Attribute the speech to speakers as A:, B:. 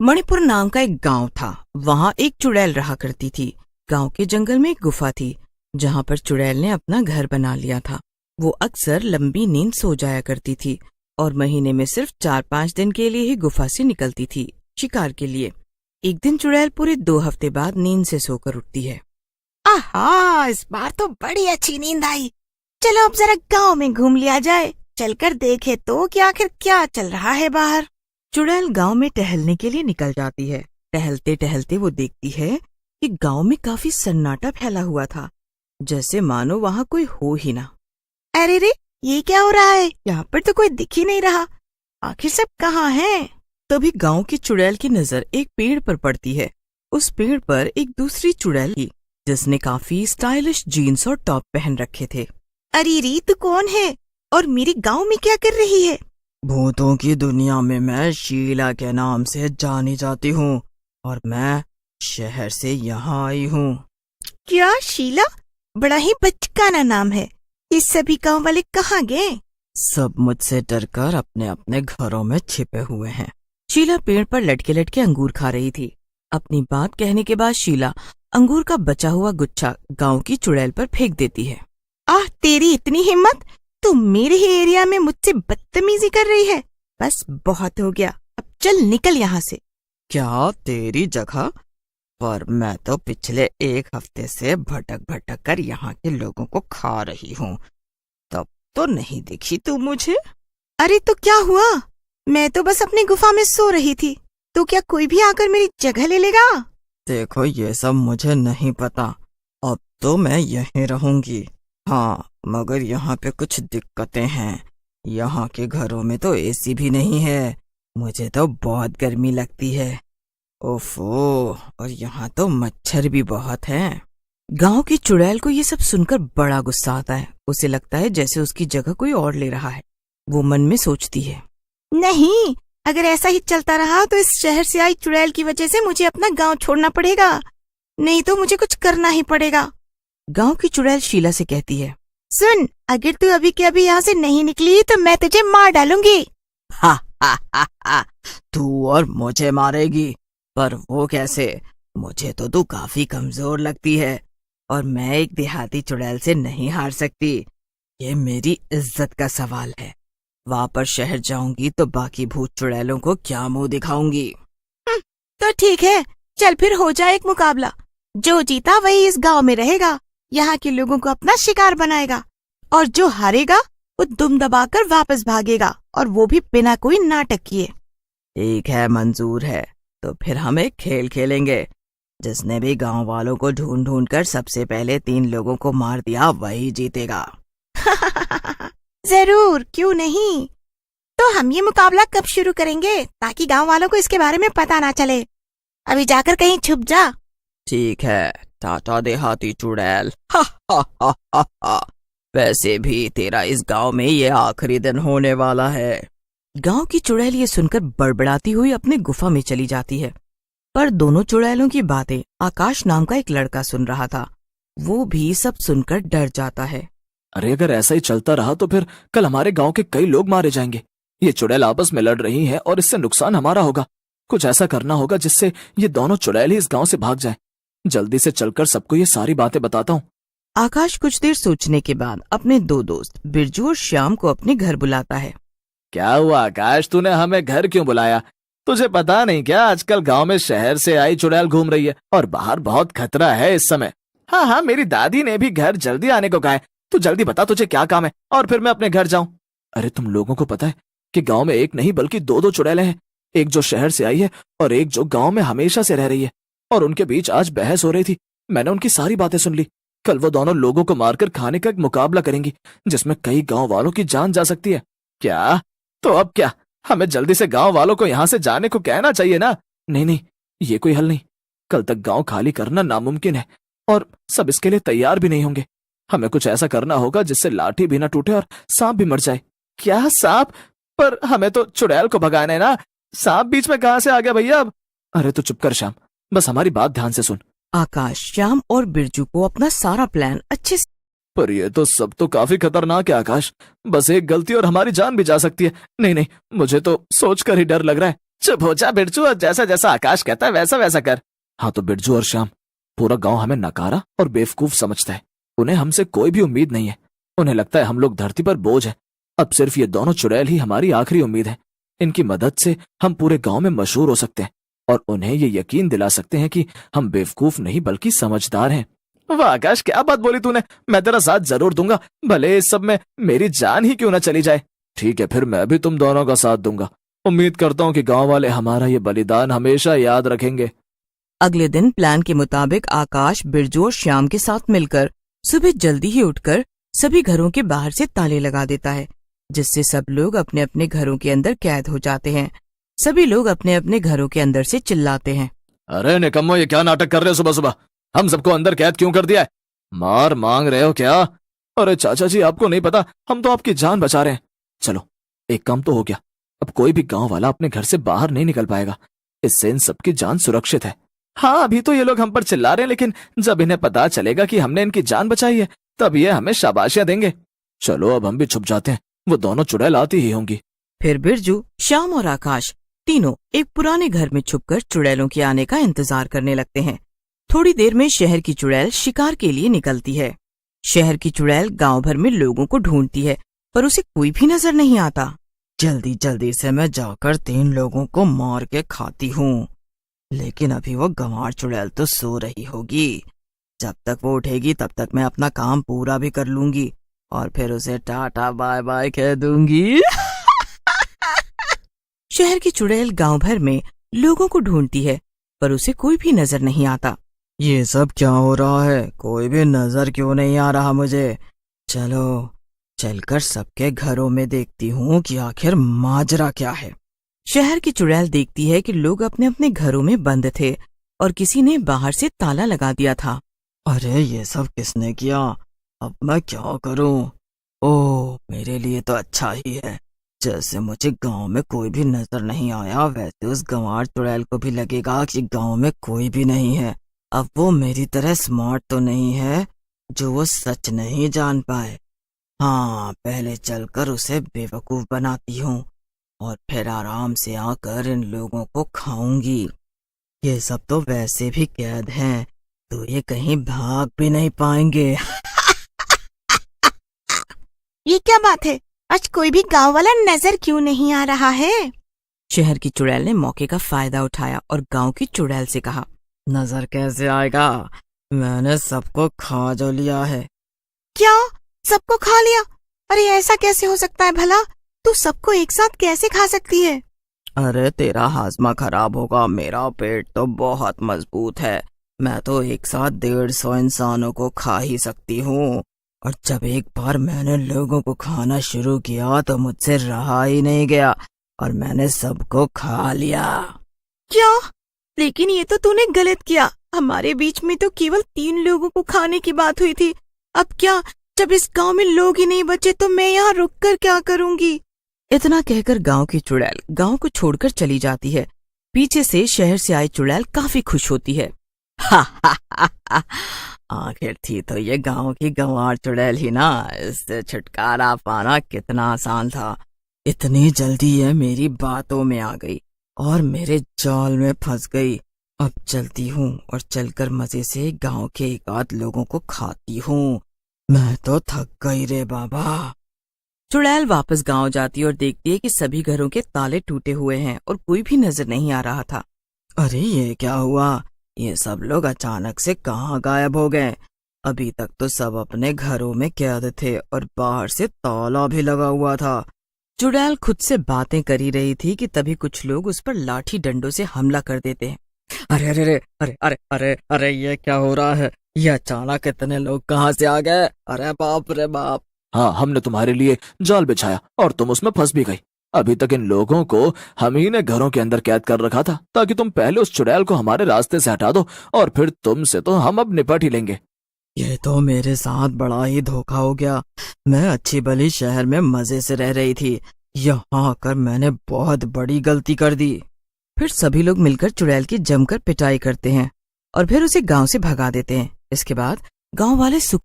A: मणिपुर नाम का एक गांव था। वहाँ एक चुड़ैल रहा करती थी। गांव के जंगल में एक गुफा थी, जहाँ पर चुड़ैल ने अपना घर बना लिया था। वो अक्सर लंबी नींद सो जाया करती थी और महीने में सिर्फ 4-5 दिन के लिए ही गुफा से निकलती थी शिकार के लिए। एक दिन चुड़ैल पूरे 2 हफ्ते बाद नींद से सोकर उठती है।
B: आहा, इस बार तो बड़ी अच्छी नींद आई। चलो अब जरा गांव में घूम लिया जाए। चलकर देखे तो कि आखिर क्या चल रहा है बाहर।
A: चुड़ैल गांव में टहलने के लिए निकल जाती है। टहलते टहलते वो देखती है कि गांव में काफी सन्नाटा फैला हुआ था, जैसे मानो वहाँ कोई हो ही ना।
B: अरे रे, ये क्या हो रहा है? यहाँ पर तो कोई दिख ही नहीं रहा। आखिर सब कहाँ हैं?
A: तभी गांव की चुड़ैल की नजर एक पेड़ पर पड़ती है। उस पेड़ पर एक दूसरी चुड़ैल थी, जिसने काफी स्टाइलिश जीन्स और टॉप पहन रखे थे।
B: अरे रे, तू कौन है और मेरे गांव में क्या कर रही है?
A: भूतों की दुनिया में मैं शीला के नाम से जानी जाती हूँ और मैं शहर से यहाँ आई हूँ।
B: क्या शीला? बड़ा ही बचकाना नाम है। ये सभी गांव वाले कहाँ गए?
A: सब मुझसे डरकर अपने अपने घरों में छिपे हुए हैं। शीला पेड़ पर लटके लटके अंगूर खा रही थी। अपनी बात कहने के बाद शीला अंगूर का बचा हुआ गुच्छा गांव की चुड़ैल पर फेंक देती है।
B: आह, तेरी इतनी हिम्मत! तू मेरे ही एरिया में मुझसे बदतमीजी कर रही है। बस बहुत हो गया, अब चल निकल यहाँ से।
A: क्या तेरी जगह? पर मैं तो पिछले 1 हफ्ते से भटक भटक कर यहाँ के लोगों को खा रही हूँ। तब तो नहीं दिखी तू मुझे?
B: अरे तो क्या हुआ? मैं तो बस अपनी गुफा में सो रही थी। तो क्या कोई भी आकर मेरी जगह ले लेगा?
A: देखो, ये सब मुझे नहीं पता। अब तो मैं यहीं रहूंगी। हाँ, मगर यहाँ पे कुछ दिक्कतें हैं। यहाँ के घरों में तो एसी भी नहीं है। मुझे तो बहुत गर्मी लगती है। ओफो, और यहाँ तो मच्छर भी बहुत हैं। गांव की चुड़ैल को ये सब सुनकर बड़ा गुस्सा आता है। उसे लगता है जैसे उसकी जगह कोई और ले रहा है। वो मन में सोचती है,
B: नहीं, अगर ऐसा ही चलता रहा तो इस शहर से आई चुड़ैल की वजह से मुझे अपना गांव छोड़ना पड़ेगा। नहीं तो मुझे कुछ करना ही पड़ेगा।
A: गांव की चुड़ैल शीला से कहती है,
B: सुन, अगर तू अभी के अभी यहाँ से नहीं निकली तो मैं तुझे मार डालूंगी।
A: हा हा हा हा, तू और मुझे मारेगी? पर वो कैसे? मुझे तो तू काफी कमजोर लगती है और मैं एक देहाती चुड़ैल से नहीं हार सकती। ये मेरी इज्जत का सवाल है। वापस शहर जाऊंगी तो बाकी भूत चुड़ैलों को क्या मुंह दिखाऊंगी।
B: तो ठीक है, चल फिर हो जाए एक मुकाबला। जो जीता वही इस गांव में रहेगा, यहाँ के लोगों को अपना शिकार बनाएगा, और जो हारेगा वो दुम दबाकर वापस भागेगा, और वो भी बिना कोई नाटक किए।
A: ठीक है, मंजूर है। तो फिर हम एक खेल खेलेंगे। जिसने भी गांव वालों को ढूंढ ढूंढ कर सबसे पहले 3 लोगों को मार दिया वही जीतेगा।
B: जरूर, क्यों नहीं। तो हम ये मुकाबला कब शुरू करेंगे ताकि गांव वालों को इसके बारे में पता ना चले? अभी जाकर कहीं छुप जा।
A: ठीक है, टाटा देहाती चुड़ैल। हा हा हा हा हा। वैसे भी तेरा इस गांव में ये आखिरी दिन होने वाला है। गांव की चुड़ैल ये सुनकर बड़बड़ाती हुई अपने गुफा में चली जाती है। पर दोनों चुड़ैलों की बातें आकाश नाम का एक लड़का सुन रहा था। वो भी सब सुनकर डर जाता है।
C: अरे अगर ऐसा ही चलता रहा तो फिर कल हमारे गांव के कई लोग मारे जाएंगे। ये चुड़ैल आपस में लड़ रही हैं और इससे नुकसान हमारा होगा। कुछ ऐसा करना होगा जिससे ये दोनों चुड़ैल ही इस गांव से भाग जाएं। जल्दी से चलकर सबको ये सारी बातें बताता हूँ।
A: आकाश कुछ देर सोचने के बाद अपने 2 दोस्त बिरजू और श्याम को अपने घर बुलाता है।
C: क्या हुआ आकाश, तूने हमें घर क्यों बुलाया? तुझे पता नहीं क्या, आजकल गांव में शहर से आई चुड़ैल घूम रही है और बाहर बहुत खतरा है इस समय। हाँ हाँ, मेरी दादी ने भी घर जल्दी आने को कहा है। तू जल्दी बता तुझे क्या काम है और फिर मैं अपने घर जाऊं। अरे तुम लोगों को पता है कि गांव में एक नहीं बल्कि 2 चुड़ैलें हैं। एक जो शहर से आई है और एक जो गांव में हमेशा से रह रही है। और उनके बीच आज बहस हो रही थी। मैंने उनकी सारी बातें सुन ली। कल वो दोनों लोगों को मारकर खाने का एक मुकाबला करेंगी, जिसमें कई गांव वालों की जान जा सकती है। क्या? तो अब क्या, हमें जल्दी से गांव वालों को यहाँ से जाने को कहना चाहिए ना? नहीं नहीं, ये कोई हल नहीं। कल तक गांव खाली करना नामुमकिन है और सब इसके लिए तैयार भी नहीं होंगे। हमें कुछ ऐसा करना होगा जिससे लाठी भी ना टूटे और सांप भी मर जाए। क्या सांप? पर हमें तो चुड़ैल को भगाना है ना। सांप बीच में कहाँ से आ गया भैया अब? अरे तो चुप कर श्याम, बस हमारी बात ध्यान से सुन।
A: आकाश श्याम और बिरजू को अपना सारा प्लान अच्छे से।
C: पर ये तो सब तो काफी खतरनाक है आकाश। बस एक गलती और हमारी जान भी जा सकती है। नहीं नहीं, मुझे तो सोचकर ही डर लग रहा है। चुप हो जा बिरजू, और जैसा जैसा आकाश कहता है वैसा वैसा कर। हाँ तो बिरजू और श्याम, पूरा गांव हमें नकारा और बेवकूफ समझता है। उन्हें हमसे कोई भी उम्मीद नहीं है। उन्हें लगता है हम लोग धरती पर बोझ है। अब सिर्फ ये दोनों चुड़ैल ही हमारी आखिरी उम्मीद है। इनकी मदद से हम पूरे गांव में मशहूर हो सकते हैं और उन्हें ये यकीन दिला सकते हैं कि हम बेवकूफ नहीं बल्कि समझदार हैं। वाह आकाश, क्या बात बोली तूने। मैं तेरा साथ जरूर दूंगा, भले इस सब में मेरी जान ही क्यों ना चली जाए। ठीक है, फिर मैं भी तुम दोनों का साथ दूंगा। उम्मीद करता हूँ कि गांव वाले हमारा ये बलिदान हमेशा याद रखेंगे।
B: अगले दिन प्लान के मुताबिक आकाश बिरजू और श्याम के साथ मिलकर सुबह जल्दी ही उठकर सभी घरों के बाहर से ताले लगा देता है, जिससे सब लोग अपने अपने घरों के अंदर कैद हो जाते हैं। सभी लोग अपने अपने घरों के अंदर से चिल्लाते हैं,
C: अरे निकम्मो, ये क्या नाटक कर रहे हो सुबह सुबह? हम सबको अंदर कैद क्यों कर दिया है? मार मांग रहे हो क्या? अरे चाचा जी, आपको नहीं पता, हम तो आपकी जान बचा रहे हैं। चलो, एक काम तो हो गया, अब कोई भी गांव वाला अपने घर से बाहर नहीं निकल पाएगा। इससे इन सबकी जान सुरक्षित है। हाँ, अभी तो ये लोग हम पर चिल्ला रहे हैं, लेकिन जब इन्हें पता चलेगा कि हमने इनकी जान बचाई है तब ये हमें शाबाशियां देंगे। चलो अब हम भी छुप जाते हैं, वो दोनों चुड़ैल आती ही होंगी।
B: फिर बिरजू, श्याम और आकाश तीनों एक पुराने घर में छुपकर चुड़ैलों के आने का इंतजार करने लगते हैं। थोड़ी देर में शहर की चुड़ैल शिकार के लिए निकलती है। शहर की चुड़ैल गांव भर में लोगों को ढूंढती है, पर उसे कोई भी नजर नहीं आता।
A: जल्दी जल्दी से मैं जाकर 3 लोगों को मार के खाती हूँ, लेकिन अभी वो गंवार चुड़ैल तो सो रही होगी। जब तक वो उठेगी तब तक मैं अपना काम पूरा भी कर लूंगी और फिर उसे टाटा बाय बाय कह दूंगी।
B: शहर की चुड़ैल गांव भर में लोगों को ढूंढती है, पर उसे कोई भी नजर नहीं आता।
A: ये सब क्या हो रहा है? कोई भी नजर क्यों नहीं आ रहा मुझे? चलो चलकर सबके घरों में देखती हूँ कि आखिर माजरा क्या है।
B: शहर की चुड़ैल देखती है कि लोग अपने अपने घरों में बंद थे और किसी ने बाहर से ताला लगा दिया था।
A: अरे ये सब किसने किया? अब मैं क्या करूं? ओह, मेरे लिए तो अच्छा ही है। जैसे मुझे गांव में कोई भी नजर नहीं आया, वैसे उस गंवार चुड़ैल को भी लगेगा कि गांव में कोई भी नहीं है। अब वो मेरी तरह स्मार्ट तो नहीं है जो वो सच नहीं जान पाए। हाँ, पहले चलकर उसे बेवकूफ बनाती हूँ और फिर आराम से आकर इन लोगों को खाऊंगी। ये सब तो वैसे भी कैद हैं, तो ये कहीं भाग भी नहीं पाएंगे।
B: ये क्या बात है? आज कोई भी गांव वाला नजर क्यों नहीं आ रहा है? शहर की चुड़ैल ने मौके का फायदा उठाया और गांव की चुड़ैल से कहा,
A: नजर कैसे आएगा? मैंने सबको खा जो लिया है।
B: क्या? सबको खा लिया? अरे ऐसा कैसे हो सकता है भला? तू सबको एक साथ कैसे खा सकती है?
A: अरे तेरा हाजमा खराब होगा, मेरा पेट तो बहुत मजबूत है। मैं तो एक साथ 150 इंसानों को खा ही सकती हूँ। और जब एक बार मैंने लोगों को खाना शुरू किया तो मुझसे रहा ही नहीं गया और मैंने सबको खा लिया।
B: क्या? लेकिन ये तो तूने गलत किया। हमारे बीच में तो केवल 3 लोगों को खाने की बात हुई थी। अब क्या, जब इस गांव में लोग ही नहीं बचे तो मैं यहाँ रुक कर क्या करूँगी? इतना कहकर गांव की चुड़ैल गांव को छोड़कर चली जाती है। पीछे से शहर से आई चुड़ैल काफी खुश होती है।
A: आखिर थी तो ये गांव की गंवार चुड़ैल ही ना, इससे छुटकारा पाना कितना आसान था। इतनी जल्दी ये मेरी बातों में आ गई और मेरे जाल में फंस गई। अब चलती हूँ और चलकर मजे से गांव के एक आध लोगों को खाती हूँ। मैं तो थक गई रे बाबा।
B: चुड़ैल वापस गांव जाती और देखती है कि सभी घरों के ताले टूटे हुए हैं और कोई भी नजर नहीं आ रहा था।
A: अरे ये क्या हुआ? ये सब लोग अचानक से कहाँ गायब हो गए? अभी तक तो सब अपने घरों में कैद थे और बाहर से ताला भी लगा हुआ था।
B: चुड़ैल खुद से बातें कर ही रही थी कि तभी कुछ लोग उस पर लाठी डंडों से हमला कर देते हैं।
A: अरे अरे अरे अरे अरे अरे अरे ये क्या हो रहा है? ये अचानक इतने लोग कहाँ से आ गए? अरे बाप रे बाप।
C: हाँ, हमने तुम्हारे लिए जाल बिछाया और तुम उसमें फंस भी गई। अभी तक इन लोगों को हम ही ने घरों के अंदर कैद कर रखा था ताकि तुम पहले उस चुड़ैल को हमारे रास्ते से हटा दो और फिर तुमसे तो हम अब निपट ही लेंगे।
A: ये तो मेरे साथ बड़ा ही धोखा हो गया। मैं अच्छी भली शहर में मजे से रह रही थी, यहाँ आकर मैंने बहुत बड़ी गलती कर दी।
B: फिर सभी लोग मिलकर चुड़ैल की जमकर पिटाई करते हैं और फिर उसे गांव से भगा देते हैं। इसके बाद गांव वाले सुख